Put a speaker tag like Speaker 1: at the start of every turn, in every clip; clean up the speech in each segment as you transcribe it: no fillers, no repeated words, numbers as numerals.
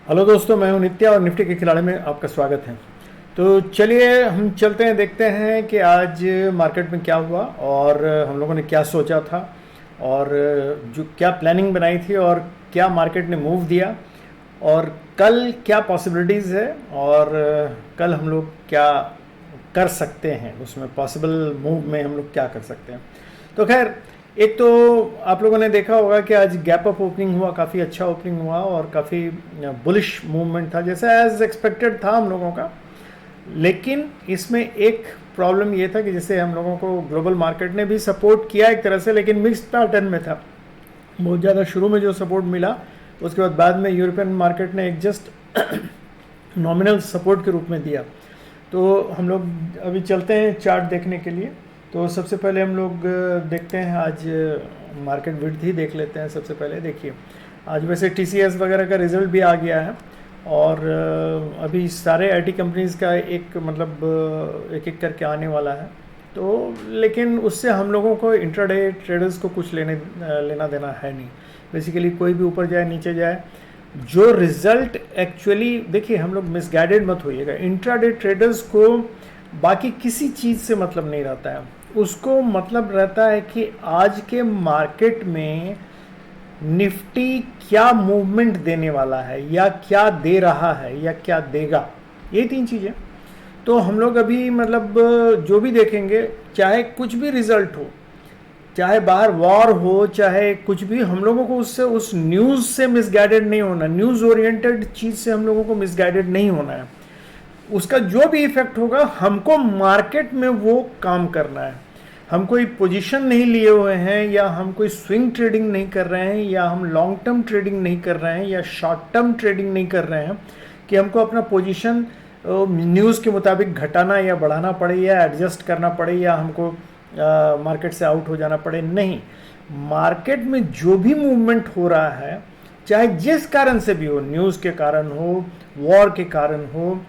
Speaker 1: Hello दोस्तों, मैं हूं नित्या और निफ्टी के खिलाड़ी में आपका स्वागत है। तो चलिए हम चलते हैं, देखते हैं कि आज मार्केट में क्या हुआ और हम लोगों ने क्या सोचा था और जो क्या प्लानिंग बनाई थी और क्या मार्केट ने मूव दिया और कल क्या पॉसिबिलिटीज़ है और कल हम लोग क्या कर सकते हैं, उसमें पॉसिबल मूव में हम लोग क्या कर सकते हैं। तो खैर, एक तो आप लोगों ने देखा होगा कि आज गैप अप ओपनिंग हुआ, काफ़ी अच्छा ओपनिंग हुआ और काफ़ी बुलिश मूवमेंट था, जैसा एज एक्सपेक्टेड था हम लोगों का। लेकिन इसमें एक प्रॉब्लम ये था कि जैसे हम लोगों को ग्लोबल मार्केट ने भी सपोर्ट किया एक तरह से, लेकिन मिक्स्ड पैटर्न में था। बहुत ज़्यादा शुरू में जो सपोर्ट मिला, उसके बाद में यूरोपियन मार्केट ने एक जस्ट नॉमिनल सपोर्ट के रूप में दिया। तो हम लोग अभी चलते हैं चार्ट देखने के लिए। तो सबसे पहले हम लोग देखते हैं, आज मार्केट विड्थ ही देख लेते हैं। सबसे पहले देखिए, आज वैसे टीसीएस वगैरह का रिजल्ट भी आ गया है और अभी सारे आईटी कंपनीज़ का एक मतलब एक एक करके आने वाला है। तो लेकिन उससे हम लोगों को इंट्राडे ट्रेडर्स को कुछ लेना देना है नहीं। बेसिकली कोई भी ऊपर जाए नीचे जाए, जो रिजल्ट एक्चुअली देखिए, हम लोग मिसगाइडेड मत होइएगा। इंट्राडे ट्रेडर्स को बाकी किसी चीज़ से मतलब नहीं रहता है, उसको मतलब रहता है कि आज के मार्केट में निफ्टी क्या मूवमेंट देने वाला है या क्या दे रहा है या क्या देगा, ये तीन चीज़ें। तो हम लोग अभी मतलब जो भी देखेंगे, चाहे कुछ भी रिजल्ट हो, चाहे बाहर वॉर हो, चाहे कुछ भी, हम लोगों को उससे उस न्यूज़ से मिसगाइडेड नहीं होना। न्यूज़ ओरिएंटेड चीज़ से हम लोगों को मिसगाइडेड नहीं होना है। उसका जो भी इफेक्ट होगा, हमको मार्केट में वो काम करना है। हम कोई पोजीशन नहीं लिए हुए हैं या हम कोई स्विंग ट्रेडिंग नहीं कर रहे हैं या हम लॉन्ग टर्म ट्रेडिंग नहीं कर रहे हैं या शॉर्ट टर्म ट्रेडिंग नहीं कर रहे हैं कि हमको अपना पोजीशन न्यूज़ के मुताबिक घटाना या बढ़ाना पड़े या एडजस्ट करना पड़े या हमको मार्केट से आउट हो जाना पड़े। नहीं, मार्केट में जो भी मूवमेंट हो रहा है, चाहे जिस कारण से भी हो, न्यूज़ के कारण हो, वॉर के कारण हो,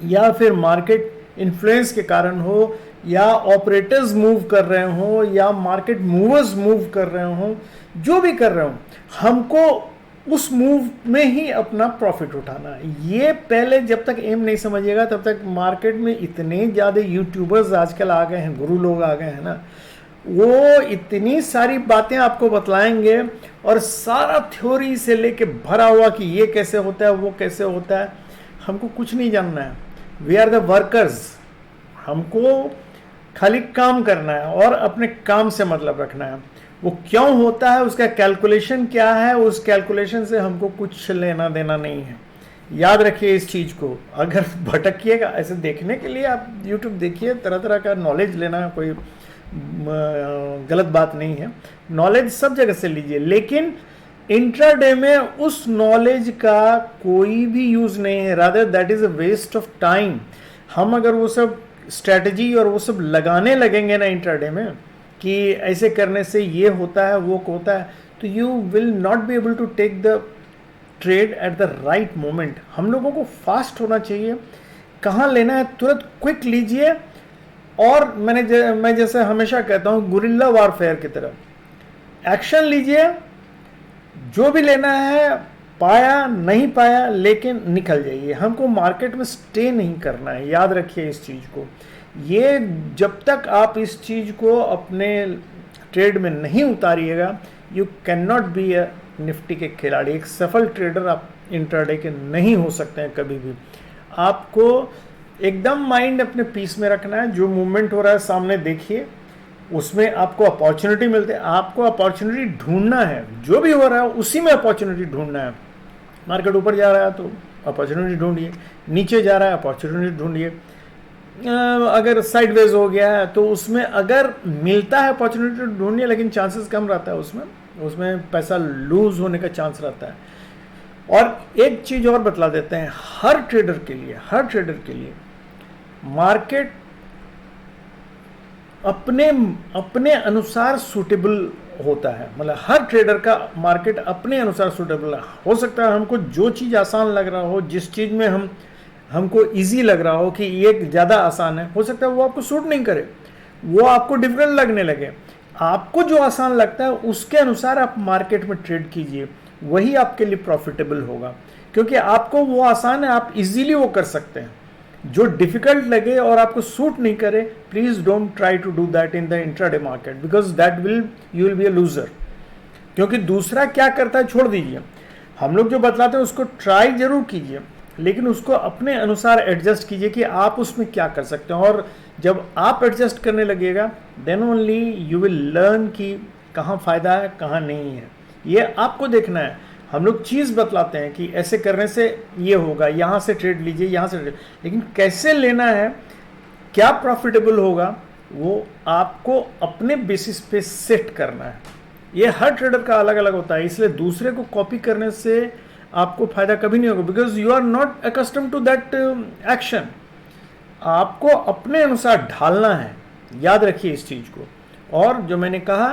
Speaker 1: या फिर मार्केट इन्फ्लुएंस के कारण हो, या ऑपरेटर्स मूव कर रहे हो, या मार्केट मूवर्स मूव कर रहे हो, जो भी कर रहे हो, हमको उस मूव में ही अपना प्रॉफिट उठाना है। ये पहले जब तक एम नहीं समझिएगा तब तक मार्केट में इतने ज़्यादा यूट्यूबर्स आजकल आ गए हैं, गुरु लोग आ गए हैं ना, वो इतनी सारी बातें आपको बतलाएंगे और सारा थ्योरी से लेके भरा हुआ कि ये कैसे होता है, वो कैसे होता है। हमको कुछ नहीं जानना है। We are the workers. हमको खाली काम करना है और अपने काम से मतलब रखना है। वो क्यों होता है, उसका कैलकुलेशन क्या है, उस कैलकुलेशन से हमको कुछ लेना देना नहीं है। याद रखिए इस चीज़ को। अगर भटकिएगा, ऐसे देखने के लिए आप यूट्यूब देखिए, तरह तरह का नॉलेज लेना कोई गलत बात नहीं है। नॉलेज सब जगह से लीजिए, लेकिन इंट्राडे में उस नॉलेज का कोई भी यूज़ नहीं है। Rather that is a waste of time. हम अगर वो सब स्ट्रैटेजी और वो सब लगाने लगेंगे ना इंट्राडे में कि ऐसे करने से ये होता है, वो होता है, तो you will not be able to take the trade at the right moment. हम लोगों को फास्ट होना चाहिए। कहाँ लेना है तुरंत क्विक लीजिए। और मैं जैसे हमेशा कहता हूँ, गुरिल्ला वारफेयर की तरह एक्शन लीजिए। जो भी लेना है, पाया नहीं पाया, लेकिन निकल जाइए। हमको मार्केट में स्टे नहीं करना है। याद रखिए इस चीज़ को। ये जब तक आप इस चीज़ को अपने ट्रेड में नहीं उतारिएगा, you can not be a Nifty के खिलाड़ी। एक सफल ट्रेडर आप इंट्राडे के नहीं हो सकते हैं कभी भी। आपको एकदम माइंड अपने पीस में रखना है। जो मूवमेंट हो रहा है सामने देखिए, उसमें आपको अपॉर्चुनिटी मिलते हैं। आपको अपॉर्चुनिटी ढूंढना है। जो भी हो रहा है उसी में अपॉर्चुनिटी ढूंढना है। मार्केट ऊपर जा रहा है तो अपॉर्चुनिटी ढूंढिए, नीचे जा रहा है अपॉर्चुनिटी ढूंढिए। अगर साइडवेज हो गया है तो उसमें अगर मिलता है अपॉर्चुनिटी ढूंढिए, लेकिन चांसेस कम रहता है उसमें पैसा लूज होने का चांस रहता है। और एक चीज़ और बतला देते हैं, हर ट्रेडर के लिए मार्केट अपने अनुसार सूटेबल होता है। मतलब हर ट्रेडर का मार्केट अपने अनुसार सूटेबल है। हो सकता है हमको जो चीज़ आसान लग रहा हो, जिस चीज़ में हमको इजी लग रहा हो कि ये ज़्यादा आसान है, हो सकता है वो आपको सूट नहीं करे, वो आपको डिफिकल्ट लगने लगे। आपको जो आसान लगता है उसके अनुसार आप मार्केट में ट्रेड कीजिए। वही आपके लिए प्रॉफिटेबल होगा, क्योंकि आपको वो आसान है, आप इजीली वो कर सकते हैं। जो डिफिकल्ट लगे और आपको सूट नहीं करे, please don't try to do that in the intraday market, because that will you will be a loser. क्योंकि दूसरा क्या करता है छोड़ दीजिए, हम लोग जो बतलाते हैं उसको ट्राई जरूर कीजिए, लेकिन उसको अपने अनुसार एडजस्ट कीजिए कि आप उसमें क्या कर सकते हैं। और जब आप एडजस्ट करने लगिएगा, then only you will learn कि कहाँ फ़ायदा है कहाँ नहीं है। ये आपको देखना है। हम लोग चीज़ बतलाते हैं कि ऐसे करने से ये होगा, यहाँ से ट्रेड लीजिए, यहाँ से ट्रेड, लेकिन कैसे लेना है, क्या प्रॉफिटेबल होगा, वो आपको अपने बेसिस पे सेट करना है। ये हर ट्रेडर का अलग अलग होता है, इसलिए दूसरे को कॉपी करने से आपको फायदा कभी नहीं होगा, because you are not accustom to that action. आपको अपने अनुसार ढालना है, याद रखिए इस चीज़ को। और जो मैंने कहा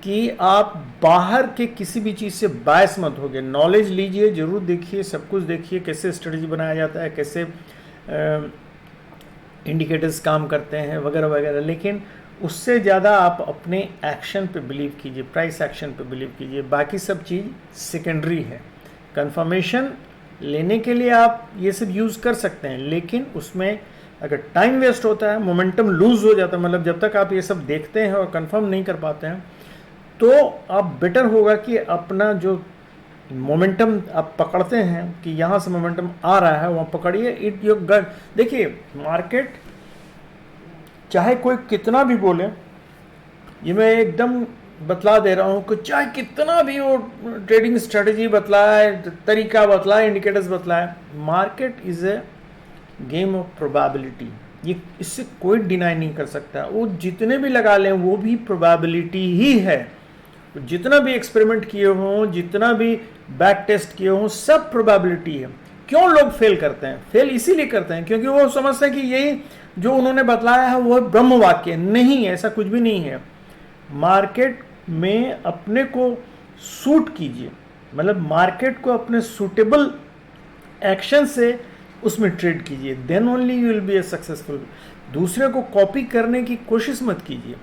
Speaker 1: कि आप बाहर के किसी भी चीज़ से बायस मत होगे, नॉलेज लीजिए, जरूर देखिए, सब कुछ देखिए, कैसे स्ट्रेटजी बनाया जाता है, कैसे इंडिकेटर्स काम करते हैं वगैरह वगैरह, लेकिन उससे ज़्यादा आप अपने एक्शन पे बिलीव कीजिए, प्राइस एक्शन पे बिलीव कीजिए। बाकी सब चीज़ सेकेंडरी है। कंफर्मेशन लेने के लिए आप ये सब यूज़ कर सकते हैं, लेकिन उसमें अगर टाइम वेस्ट होता है, मोमेंटम लूज हो जाता है, मतलब जब तक आप ये सब देखते हैं और कंफर्म नहीं कर पाते हैं, तो आप बेटर होगा कि अपना जो मोमेंटम आप पकड़ते हैं कि यहाँ से मोमेंटम आ रहा है, वहाँ पकड़िए। It your gun. देखिए मार्केट चाहे कोई कितना भी बोले, ये मैं एकदम बतला दे रहा हूँ कि चाहे कितना भी वो ट्रेडिंग स्ट्रेटजी बतलाए, तरीका बतलाए, इंडिकेटर्स बतलाए, market is a game of probability. ये इससे कोई डिनाई नहीं कर सकता। वो जितने भी लगा लें वो भी प्रोबेबिलिटी ही है। जितना भी एक्सपेरिमेंट किए हों, जितना भी बैक टेस्ट किए हों, सब प्रोबेबिलिटी है। क्यों लोग फेल करते हैं? फेल इसीलिए करते हैं क्योंकि वो समझते हैं कि यही जो उन्होंने बतलाया है वो ब्रह्म वाक्य। नहीं, ऐसा कुछ भी नहीं है। मार्केट में अपने को सूट कीजिए, मतलब मार्केट को अपने सूटेबल एक्शन से उसमें ट्रेड कीजिए, then only you will be a successful. दूसरे को कॉपी करने की कोशिश मत कीजिए।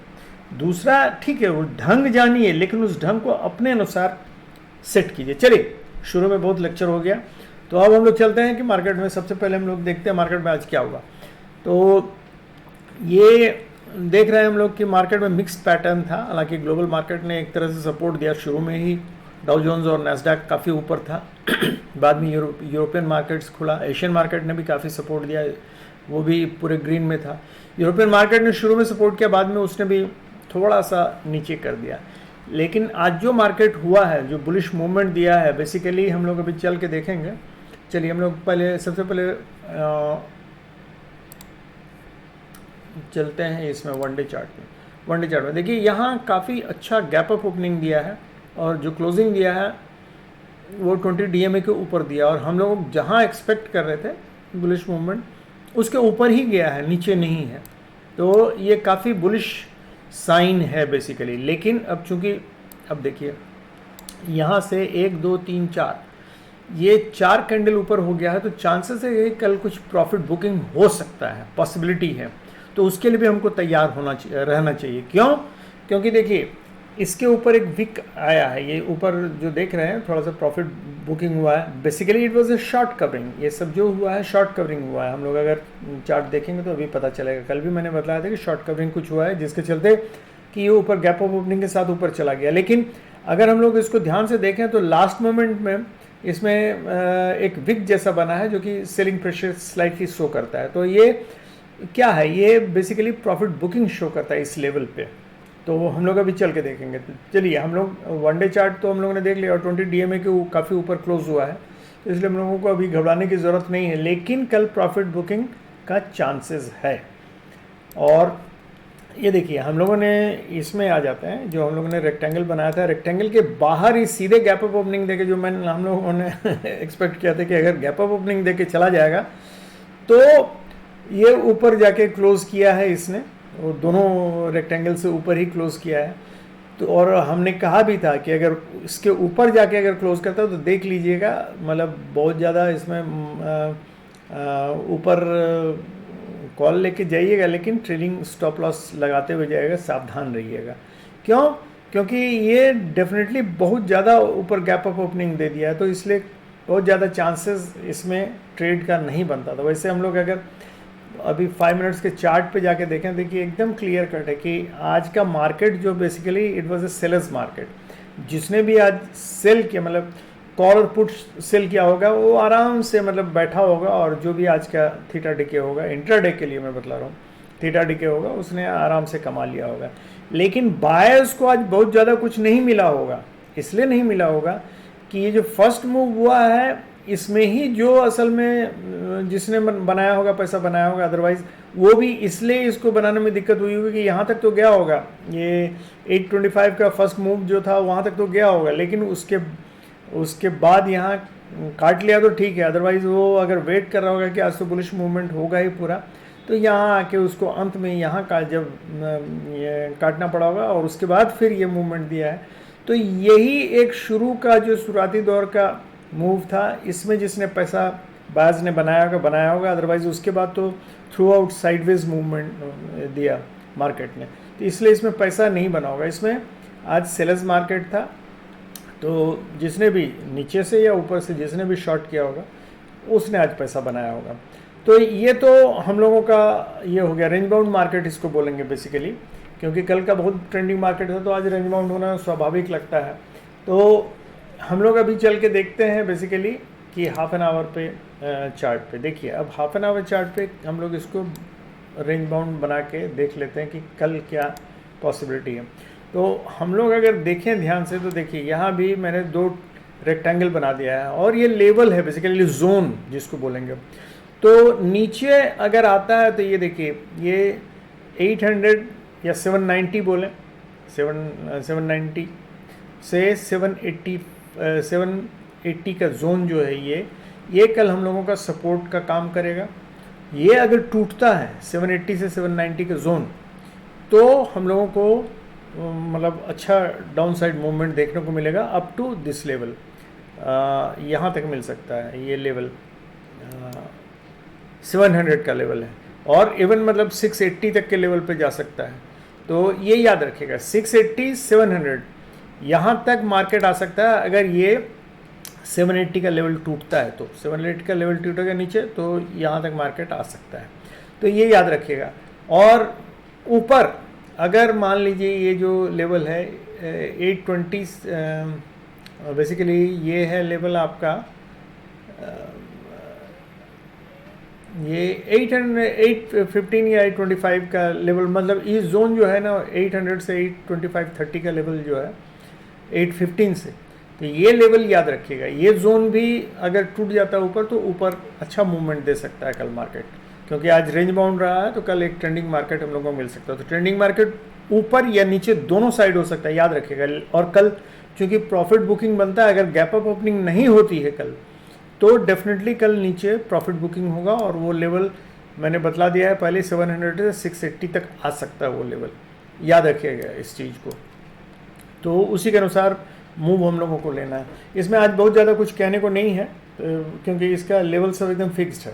Speaker 1: दूसरा ठीक है, वो ढंग जानिए, लेकिन उस ढंग को अपने अनुसार सेट कीजिए। चलिए, शुरू में बहुत लेक्चर हो गया, तो अब हम लोग चलते हैं कि मार्केट में सबसे पहले हम लोग देखते हैं मार्केट में आज क्या हुआ। तो ये देख रहे हैं हम लोग कि मार्केट में मिक्स्ड पैटर्न था। हालांकि ग्लोबल मार्केट ने एक तरह से सपोर्ट दिया, शुरू में ही डाउ जोन्स और नैस्डैक काफ़ी ऊपर था। बाद में यूरोपियन मार्केट्स खुला, एशियन मार्केट ने भी काफ़ी सपोर्ट दिया, वो भी पूरे ग्रीन में था। यूरोपियन मार्केट ने शुरू में सपोर्ट किया, बाद में उसने भी थोड़ा सा नीचे कर दिया। लेकिन आज जो मार्केट हुआ है, जो बुलिश मूवमेंट दिया है, बेसिकली हम लोग अभी चल के देखेंगे। चलिए हम लोग पहले सबसे पहले चलते हैं इसमें वन डे चार्ट में। वन डे चार्ट में देखिए यहाँ काफ़ी अच्छा गैप अप ओपनिंग दिया है, और जो क्लोजिंग दिया है वो 20 DMA के ऊपर दिया, और हम लोग जहाँ एक्सपेक्ट कर रहे थे बुलिश मूवमेंट उसके ऊपर ही गया है, नीचे नहीं है। तो ये काफ़ी बुलिश साइन है बेसिकली। लेकिन अब चूंकि अब देखिए यहाँ से 1 2 3 4 ये 4 कैंडल ऊपर हो गया है, तो चांसेस है कि कल कुछ प्रॉफिट बुकिंग हो सकता है, पॉसिबिलिटी है। तो उसके लिए भी हमको तैयार रहना चाहिए। क्यों? क्योंकि देखिए इसके ऊपर एक विक आया है, ये ऊपर जो देख रहे हैं थोड़ा सा प्रॉफिट बुकिंग हुआ है। Basically it was a short covering, ये सब जो हुआ है शॉर्ट कवरिंग हुआ है। हम लोग अगर चार्ट देखेंगे तो अभी पता चलेगा। कल भी मैंने बताया था कि शॉर्ट कवरिंग कुछ हुआ है, जिसके चलते कि ये ऊपर गैप ऑफ ओपनिंग के साथ ऊपर चला गया। लेकिन अगर हम लोग इसको ध्यान से देखें तो लास्ट मोमेंट में इसमें एक विक जैसा बना है, जो कि सेलिंग प्रेशर स्लाइटली शो करता है। तो ये क्या है? ये बेसिकली प्रॉफिट बुकिंग शो करता है इस लेवल पे। तो हम लोग अभी चल के देखेंगे। तो चलिए, हम लोग वन डे चार्ट तो हम लोगों ने देख लिया, और 20 DMA के काफ़ी ऊपर क्लोज हुआ है, तो इसलिए हम लोगों को अभी घबराने की ज़रूरत नहीं है। लेकिन कल प्रॉफिट बुकिंग का चांसेस है। और ये देखिए हम लोगों ने इसमें आ जाते हैं, जो हम लोगों ने रेक्टेंगल बनाया था, रेक्टेंगल के बाहर ही सीधे गैप अप ओपनिंग देके, जो हम लोगों ने एक्सपेक्ट किया था कि अगर गैप अप ओपनिंग देके चला जाएगा तो ये ऊपर जाके क्लोज़ किया है इसने, और दोनों रेक्टेंगल से ऊपर ही क्लोज़ किया है। तो और हमने कहा भी था कि अगर इसके ऊपर जाके अगर क्लोज़ करता है तो देख लीजिएगा, मतलब बहुत ज़्यादा इसमें ऊपर कॉल लेके जाइएगा, लेकिन ट्रेलिंग स्टॉप लॉस लगाते हुए जाइएगा, सावधान रहिएगा। क्यों? क्योंकि ये डेफिनेटली बहुत ज़्यादा ऊपर गैप अप ओपनिंग दे दिया है, तो इसलिए बहुत ज़्यादा चांसेस इसमें ट्रेड का नहीं बनता था। वैसे हम लोग अगर अभी 5 मिनट्स के चार्ट पे जाके देखें, देखिए एकदम क्लियर कट है कि आज का मार्केट जो basically it was a sellers market. जिसने भी आज सेल किया, मतलब कॉल और पुट सेल किया होगा, वो आराम से मतलब बैठा होगा, और जो भी आज का थीटा डिके होगा, इंट्राडे के लिए मैं बता रहा हूँ, थीटा डिके होगा, उसने आराम से कमा लिया होगा। लेकिन बायर्स को आज बहुत ज़्यादा कुछ नहीं मिला होगा। इसलिए नहीं मिला होगा कि ये जो फर्स्ट मूव हुआ है, इसमें ही जो असल में जिसने बनाया होगा, पैसा बनाया होगा, अदरवाइज वो भी इसलिए इसको बनाने में दिक्कत हुई होगी कि यहाँ तक तो गया होगा, ये 825 का फर्स्ट मूव जो था वहाँ तक तो गया होगा, लेकिन उसके बाद यहाँ काट लिया तो ठीक है। अदरवाइज वो अगर वेट कर रहा होगा कि आज तो बुलिश मूवमेंट होगा ही पूरा, तो यहाँ आके उसको अंत में यहाँ का जब ये काटना पड़ा होगा, और उसके बाद फिर ये मूवमेंट दिया है। तो यही एक शुरू का जो शुरुआती दौर का मूव था, इसमें जिसने पैसा बाज ने बनाया होगा, अदरवाइज उसके बाद तो थ्रू आउट साइडवेज मूवमेंट दिया मार्केट ने, तो इसलिए इसमें पैसा नहीं बना होगा। इसमें आज सेलर्स मार्केट था, तो जिसने भी नीचे से या ऊपर से जिसने भी शॉर्ट किया होगा, उसने आज पैसा बनाया होगा। तो ये तो हम लोगों का ये हो गया रेंज बाउंड मार्केट, इसको बोलेंगे बेसिकली, क्योंकि कल का बहुत ट्रेंडिंग मार्केट था, तो आज रेंज बाउंड होना स्वाभाविक लगता है। तो हम लोग अभी चल के देखते हैं बेसिकली कि हाफ एन आवर पे चार्ट पे देखिए। अब हाफ एन आवर चार्ट पे हम लोग इसको रेंज बाउंड बना के देख लेते हैं कि कल क्या पॉसिबिलिटी है। तो हम लोग अगर देखें ध्यान से, तो देखिए यहाँ भी मैंने 2 रेक्टेंगल बना दिया है, और ये लेवल है बेसिकली, जोन जिसको बोलेंगे। तो नीचे अगर आता है तो ये देखिए, ये 800 या 790 बोलें, 790 से 780 का जोन जो है, ये कल हम लोगों का सपोर्ट का काम करेगा। ये अगर टूटता है 780 से 790 का जोन, तो हम लोगों को मतलब अच्छा डाउन साइड मूवमेंट देखने को मिलेगा अप टू दिस लेवल, यहाँ तक मिल सकता है। ये लेवल 700 का लेवल है, और इवन मतलब 680 तक के लेवल पे जा सकता है। तो ये याद रखिएगा, 680 700 यहाँ तक मार्केट आ सकता है। अगर ये 780 का लेवल टूटता है, तो 780 का लेवल टूटेगा नीचे, तो यहाँ तक मार्केट आ सकता है। तो ये याद रखिएगा। और ऊपर अगर मान लीजिए ये जो लेवल है 820, बेसिकली ये है लेवल आपका, ये 815 या 825 का लेवल, मतलब ये जोन जो है ना 800 से 825-30 का लेवल जो है 815 से, तो ये लेवल याद रखिएगा। ये जोन भी अगर टूट जाता है ऊपर, तो ऊपर अच्छा मूवमेंट दे सकता है कल मार्केट, क्योंकि आज रेंज बाउंड रहा है, तो कल एक ट्रेंडिंग मार्केट हम लोगों को मिल सकता है। तो ट्रेंडिंग मार्केट ऊपर या नीचे दोनों साइड हो सकता है, याद रखिएगा। और कल चूँकि प्रॉफिट बुकिंग बनता है, अगर गैप अप ओपनिंग नहीं होती है कल, तो डेफिनेटली कल नीचे प्रॉफिट बुकिंग होगा, और वो लेवल मैंने बतला दिया है पहले, 700 से 680 तक आ सकता है वो लेवल, याद रखिएगा इस चीज़ को। तो उसी के अनुसार मूव हम लोगों को लेना है। इसमें आज बहुत ज़्यादा कुछ कहने को नहीं है, क्योंकि इसका लेवल सब एकदम फिक्स्ड है,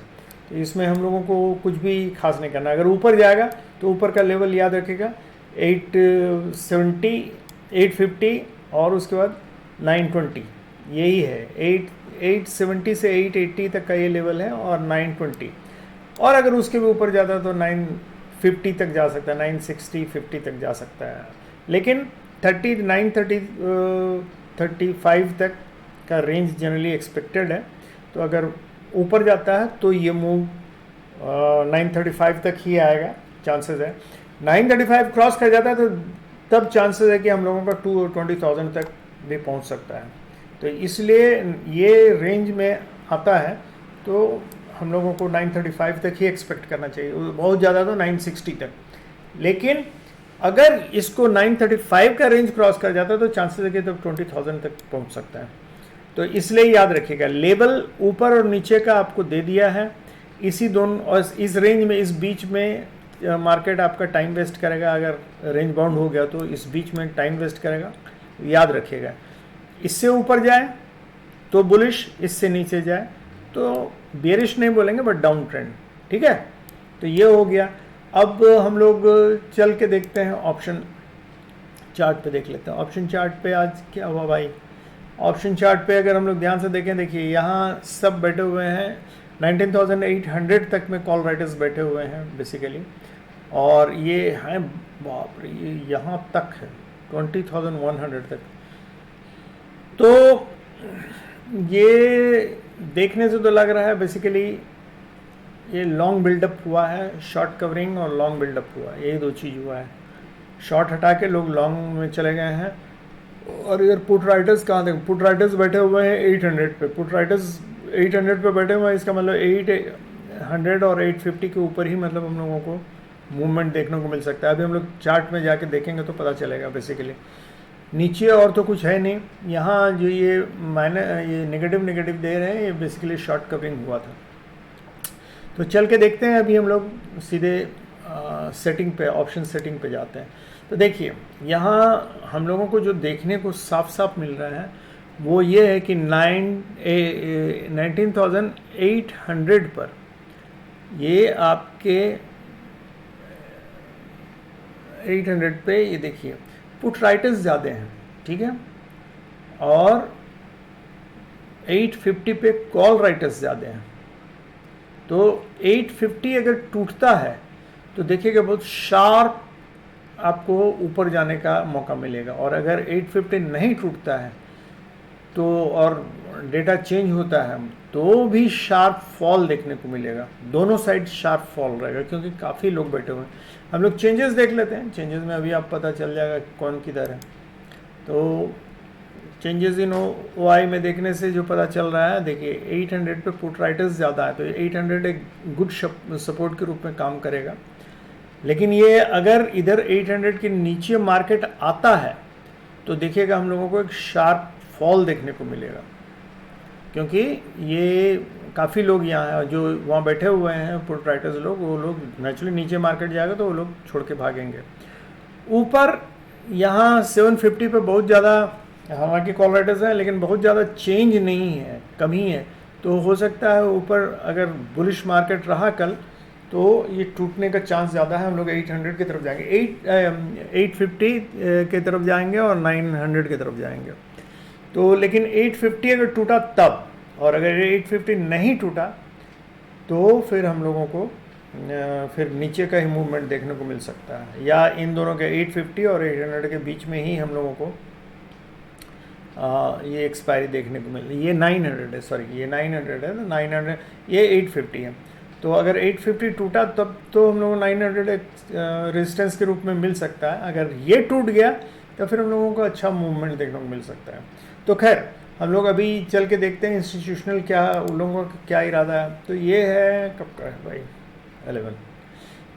Speaker 1: तो इसमें हम लोगों को कुछ भी खास नहीं करना। अगर ऊपर जाएगा तो ऊपर का लेवल याद रखिएगा 870, 850, और उसके बाद 920, यही है 870 से 880 तक का ये लेवल है, और 920, और अगर उसके भी ऊपर जाता है तो 950 तक जा सकता है, 960, 50 तक जा सकता है। लेकिन 35 तक का रेंज जनरली एक्सपेक्टेड है। तो अगर ऊपर जाता है तो ये मूव 935 तक ही आएगा, चांसेस है। 935 क्रॉस कर जाता है तो तब चांसेस है कि हम लोगों का 20,000 तक भी पहुंच सकता है। तो इसलिए ये रेंज में आता है, तो हम लोगों को 935 तक ही एक्सपेक्ट करना चाहिए, बहुत ज़्यादा तो 960 तक। लेकिन अगर इसको 935 का रेंज क्रॉस कर जाता है तो चांसेस है कि तब 20,000 तक पहुंच सकता है। तो इसलिए याद रखिएगा, लेवल ऊपर और नीचे का आपको दे दिया है, इसी दोनों और इस रेंज में, इस बीच में मार्केट आपका टाइम वेस्ट करेगा। अगर रेंज बाउंड हो गया तो इस बीच में टाइम वेस्ट करेगा, याद रखिएगा। इससे ऊपर जाए तो बुलिश, इससे नीचे जाए तो बेरिश नहीं बोलेंगे, बट डाउन ट्रेंड, ठीक है। तो ये हो गया। अब हम लोग चल के देखते हैं ऑप्शन चार्ट पे देख लेते हैं। ऑप्शन चार्ट पे आज क्या हुआ भाई? ऑप्शन चार्ट पे अगर हम लोग ध्यान से देखें, देखिए यहाँ सब बैठे हुए हैं 19,800 तक में कॉल राइटर्स बैठे हुए हैं बेसिकली, और ये हैं, बाप रे, ये यहाँ तक है 20,100 तक। तो ये देखने से तो लग रहा है बेसिकली ये लॉन्ग बिल्डअप हुआ है, शॉर्ट कवरिंग और लॉन्ग बिल्डअप हुआ है, यही दो चीज़ हुआ है। शॉर्ट हटा के लोग लॉन्ग में चले गए हैं। और इधर पुट राइटर्स कहाँ देखो, पुट राइटर्स बैठे हुए हैं 800 पे, पुट राइटर्स 800 पे बैठे हुए हैं, इसका मतलब 800 और 850 के ऊपर ही मतलब हम लोगों को मूवमेंट देखने को मिल सकता है। अभी हम लोग चार्ट में जाके देखेंगे तो पता चलेगा बेसिकली। नीचे और तो कुछ है नहीं, यहाँ जो ये ये नेगेटिव दे रहे हैं, ये बेसिकली शॉर्ट कवरिंग हुआ था। तो चल के देखते हैं, अभी हम लोग सीधे सेटिंग पे, ऑप्शन सेटिंग पे जाते हैं। तो देखिए यहाँ हम लोगों को जो देखने को साफ साफ मिल रहा है वो ये है कि 19,800 पर ये आपके 800 पे ये देखिए पुट राइटर्स ज़्यादा हैं, ठीक है, और 850 पे कॉल राइटर्स ज़्यादा हैं। तो 850 अगर टूटता है तो देखिएगा बहुत शार्प आपको ऊपर जाने का मौका मिलेगा, और अगर 850 नहीं टूटता है तो और डेटा चेंज होता है तो भी शार्प फॉल देखने को मिलेगा। दोनों साइड शार्प फॉल रहेगा क्योंकि काफ़ी लोग बैठे हुए हैं। हम लोग चेंजेस देख लेते हैं, चेंजेस में अभी आप पता चल जाएगा कौन किधर है। तो चेंजेस इन OI में देखने से जो पता चल रहा है, देखिए 800 पे पुट राइटर्स ज़्यादा है, तो 800 एक गुड सपोर्ट के रूप में काम करेगा। लेकिन ये अगर इधर 800 के नीचे मार्केट आता है तो देखिएगा हम लोगों को एक शार्प फॉल देखने को मिलेगा, क्योंकि ये काफ़ी लोग यहाँ हैं जो वहाँ बैठे हुए हैं पुट राइटर्स लोग, वो लोग नेचुरली नीचे मार्केट जाएगा तो वो लोग छोड़ के भागेंगे। ऊपर यहाँ 750 पे बहुत ज़्यादा हालांकि कॉल राइटर्स हैं लेकिन बहुत ज़्यादा चेंज नहीं है, कमी है। तो हो सकता है ऊपर अगर बुलिश मार्केट रहा कल तो ये टूटने का चांस ज़्यादा है। हम लोग 800 की तरफ जाएंगे, 850 के तरफ जाएंगे और 900 की तरफ जाएंगे। तो लेकिन 850 अगर टूटा तब, और अगर 850 नहीं टूटा तो फिर हम लोगों को फिर नीचे का ही मूवमेंट देखने को मिल सकता है, या इन दोनों के 850 और 800 के बीच में ही हम लोगों को ये एक्सपायरी देखने को मिल। ये 900 है, सॉरी ये 900 है, 900 ये 850 है। तो अगर 850 टूटा तब तो हम लोगों को 900 एक रेजिस्टेंस के रूप में मिल सकता है। अगर ये टूट गया तो फिर हम लोगों को अच्छा मूवमेंट देखने को मिल सकता है। तो खैर हम लोग अभी चल के देखते हैं इंस्टीट्यूशनल क्या उन लोगों का क्या इरादा है। तो ये है कब का है भाई 11।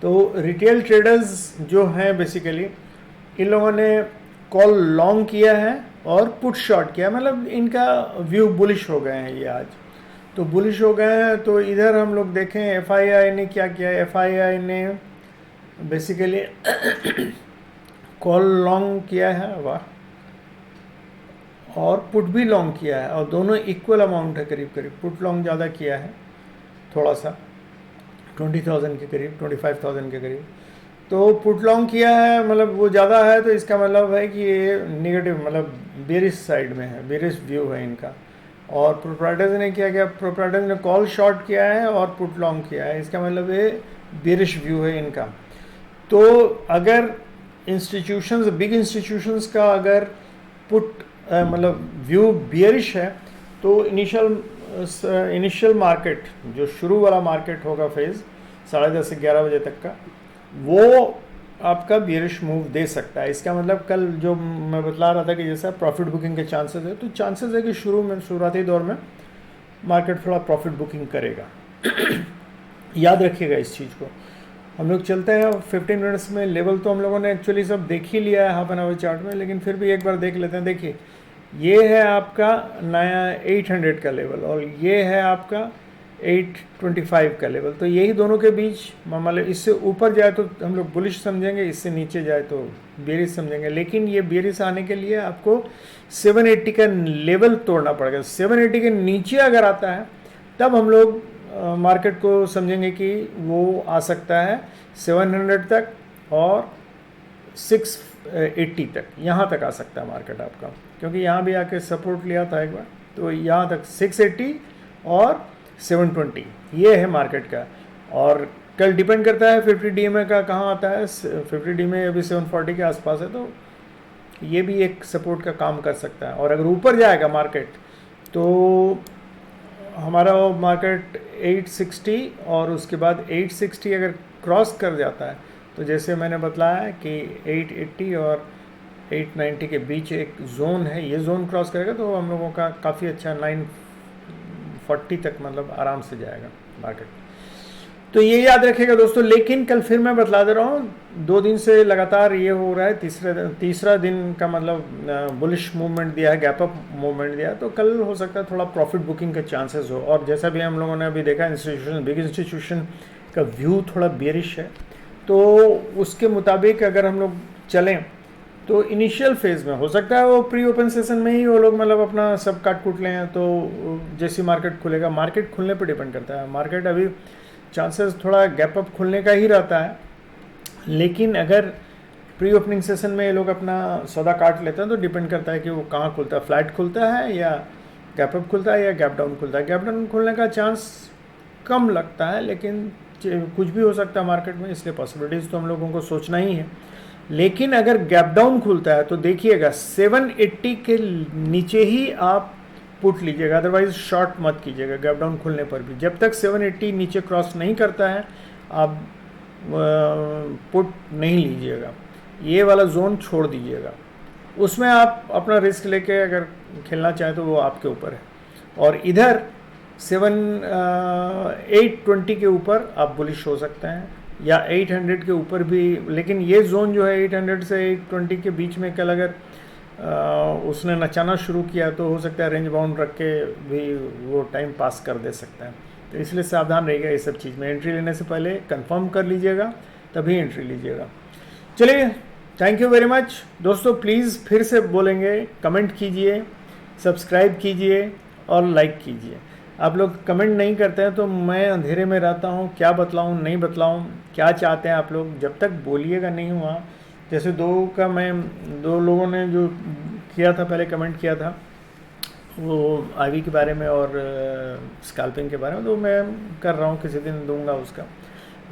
Speaker 1: तो रिटेल ट्रेडर्स जो हैं बेसिकली इन लोगों ने कॉल लॉन्ग किया है और पुट शॉर्ट किया, मतलब इनका व्यू बुलिश हो गए हैं ये आज। तो बुलिश हो गए हैं तो इधर हम लोग देखें FII ने क्या किया। FII ने बेसिकली कॉल लॉन्ग किया है, वाह, और पुट भी लॉन्ग किया है, और दोनों इक्वल अमाउंट है, करीब करीब पुट लॉन्ग ज़्यादा किया है थोड़ा सा, 20,000 के करीब, 25,000 के करीब। तो पुट लॉन्ग किया है मतलब वो ज़्यादा है, तो इसका मतलब है कि ये नेगेटिव मतलब बेरिश साइड में है, बेरिश व्यू है इनका। और प्रोप्राइटर्स ने क्या किया, प्रोप्राइटर्स ने कॉल शॉर्ट किया है और पुट लॉन्ग किया है, इसका मतलब ये बेरिश व्यू है इनका। तो अगर इंस्टीट्यूशंस, बिग इंस्टीट्यूशंस का अगर पुट मतलब व्यू बियरिश है तो इनिशियल मार्केट जो शुरू वाला मार्केट होगा फेज़ 10:30 से 11 बजे तक का, वो आपका बियरिश मूव दे सकता है। इसका मतलब कल जो मैं बतला रहा था कि जैसा प्रॉफिट बुकिंग के चांसेस है, तो चांसेस है कि शुरुआती दौर में मार्केट थोड़ा प्रॉफिट बुकिंग करेगा। याद रखिएगा इस चीज़ को। हम लोग चलते हैं 15 मिनट्स में। लेवल तो हम लोगों ने एक्चुअली सब देख ही लिया है हाफ एन आवर चार्ट में, लेकिन फिर भी एक बार देख लेते हैं। देखिए ये है आपका नया 800 का लेवल और ये है आपका 825 का लेवल। तो यही दोनों के बीच मतलब इससे ऊपर जाए तो हम लोग बुलिश समझेंगे, इससे नीचे जाए तो बेरिश समझेंगे। लेकिन ये बेरिश आने के लिए आपको 780 का लेवल तोड़ना पड़ेगा। 780 के नीचे अगर आता है तब हम लोग मार्केट को समझेंगे कि वो आ सकता है 700 तक और 680 तक, यहाँ तक आ सकता है मार्केट आपका, क्योंकि यहाँ भी आके सपोर्ट लिया था एक बार, तो यहाँ तक 680 और 720 ये है मार्केट का। और कल डिपेंड करता है 50 DMA का कहाँ आता है। 50 DMA अभी 740 के आसपास है, तो ये भी एक सपोर्ट का काम कर सकता है। और अगर ऊपर जाएगा मार्केट तो हमारा वो मार्केट 860 और उसके बाद 860 अगर क्रॉस कर जाता है तो जैसे मैंने बताया कि 880 और 890 के बीच एक जोन है, ये जोन क्रॉस करेगा तो हम लोगों का काफ़ी अच्छा 940 तक मतलब आराम से जाएगा मार्केट। तो ये याद रखिएगा दोस्तों। लेकिन कल फिर मैं बतला दे रहा हूँ, 2 दिन से लगातार ये हो रहा है, तीसरा दिन का मतलब बुलिश मूवमेंट दिया है, गैप अप मूवमेंट दिया है, तो कल हो सकता है थोड़ा प्रॉफिट बुकिंग के चांसेस हो। और जैसा भी हम लोगों ने अभी देखा, इंस्टीट्यूशन, बिग इंस्टीट्यूशन का व्यू थोड़ा बेरिश है, तो उसके मुताबिक अगर हम लोग चलें तो इनिशियल फेज़ में हो सकता है वो प्री ओपन सेशन में ही वो लोग मतलब अपना सब काट कूट लें, तो जैसी मार्केट खुलेगा, मार्केट खुलने पर डिपेंड करता है। मार्केट अभी चांसेस थोड़ा गैप अप खुलने का ही रहता है, लेकिन अगर प्री ओपनिंग सेशन में ये लोग अपना सौदा काट लेते हैं तो डिपेंड करता है कि वो कहाँ खुलता है, फ्लैट खुलता है या गैप अप खुलता है या गैप डाउन खुलता है। गैप डाउन खुलने का चांस कम लगता है, लेकिन कुछ भी हो सकता है मार्केट में, इसलिए पॉसिबिलिटीज़ तो हम लोगों को सोचना ही है। लेकिन अगर गैप डाउन खुलता है तो देखिएगा 780 के नीचे ही आप पुट लीजिएगा, अदरवाइज शॉर्ट मत कीजिएगा गैप डाउन खुलने पर भी। जब तक 780 नीचे क्रॉस नहीं करता है आप पुट नहीं लीजिएगा, ये वाला जोन छोड़ दीजिएगा। उसमें आप अपना रिस्क लेके अगर खेलना चाहें तो वो आपके ऊपर है। और इधर 820 के ऊपर आप बुलिश हो सकते हैं या 800 के ऊपर भी, लेकिन ये जोन जो है 800 से 820 के बीच में कल अगर उसने नचाना शुरू किया तो हो सकता है रेंज बाउंड रख के भी वो टाइम पास कर दे सकता है। तो इसलिए सावधान रहिएगा ये सब चीज़ में। एंट्री लेने से पहले कंफर्म कर लीजिएगा, तभी एंट्री लीजिएगा। चलिए, थैंक यू वेरी मच दोस्तों। प्लीज़ फिर से बोलेंगे, कमेंट कीजिए, सब्सक्राइब कीजिए और लाइक कीजिए। आप लोग कमेंट नहीं करते हैं तो मैं अंधेरे में रहता हूँ, क्या बतलाऊँ नहीं बतलाऊँ, क्या चाहते हैं आप लोग। जब तक बोलिएगा नहीं हुआ, जैसे 2 लोगों ने जो किया था, पहले कमेंट किया था वो आईवी के बारे में और स्कैल्पिंग के बारे में, तो मैं कर रहा हूँ, किसी दिन दूंगा उसका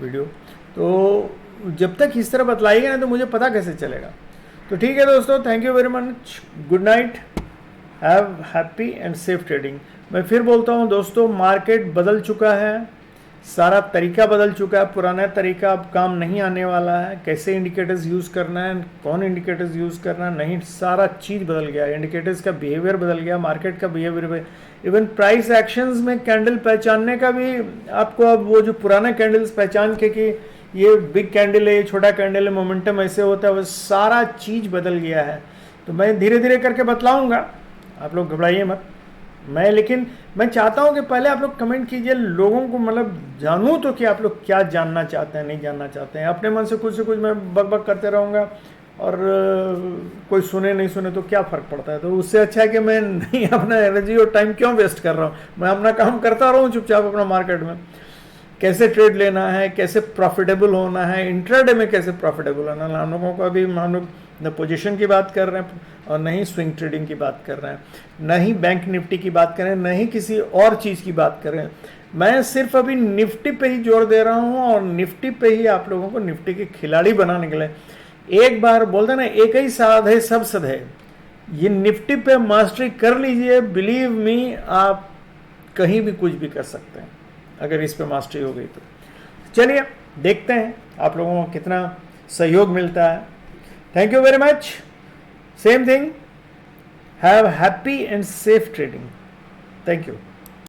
Speaker 1: वीडियो। तो जब तक इस तरह बतलाइएगा ना तो मुझे पता कैसे चलेगा। तो ठीक है दोस्तों, thank you very much, good night, have happy and safe trading. मैं फिर बोलता हूँ दोस्तों, मार्केट बदल चुका है, सारा तरीका बदल चुका है, पुराना तरीका अब काम नहीं आने वाला है। कैसे इंडिकेटर्स यूज़ करना है, कौन इंडिकेटर्स यूज़ करना है, नहीं, सारा चीज़ बदल गया है। इंडिकेटर्स का बिहेवियर बदल गया, मार्केट का बिहेवियर, इवन प्राइस एक्शंस में कैंडल पहचानने का भी आपको अब वो जो पुराना कैंडल्स पहचान के कि ये बिग कैंडल है, ये छोटा कैंडल है, मोमेंटम ऐसे होता है, वो सारा चीज़ बदल गया है। तो मैं धीरे धीरे करके बतलाऊँगा, आप लोग घबराइए मत। लेकिन मैं चाहता हूं कि पहले आप लोग कमेंट कीजिए, लोगों को मतलब जानूं तो कि आप लोग क्या जानना चाहते हैं, नहीं जानना चाहते हैं। अपने मन से कुछ मैं बक करते रहूँगा और कोई सुने नहीं सुने तो क्या फ़र्क पड़ता है। तो उससे अच्छा है कि मैं नहीं अपना एनर्जी और टाइम क्यों वेस्ट कर रहा हूँ, मैं अपना काम करता रहूँ चुपचाप अपना मार्केट में। कैसे ट्रेड लेना है, कैसे प्रॉफिटेबल होना है, इंट्राडे में कैसे प्रॉफिटेबल होना है। हम लोगों को अभी हम लोग न पोजीशन की बात कर रहे हैं और न ही स्विंग ट्रेडिंग की बात कर रहे हैं, न ही बैंक निफ्टी की बात कर रहे हैं, न ही किसी और चीज़ की बात कर रहे हैं। मैं सिर्फ अभी निफ्टी पे ही जोर दे रहा हूँ और निफ्टी पे ही आप लोगों को निफ्टी के खिलाड़ी बनाने के लिए एक बार बोलते ना, एक ही साध है सब सद है। ये निफ्टी पे मास्टरी कर लीजिए, बिलीव मी आप कहीं भी कुछ भी कर सकते हैं अगर इस पे मास्टरी हो गई तो। चलिए देखते हैं आप लोगों को कितना सहयोग मिलता है। Thank you very much, same thing, have happy and safe trading. Thank you.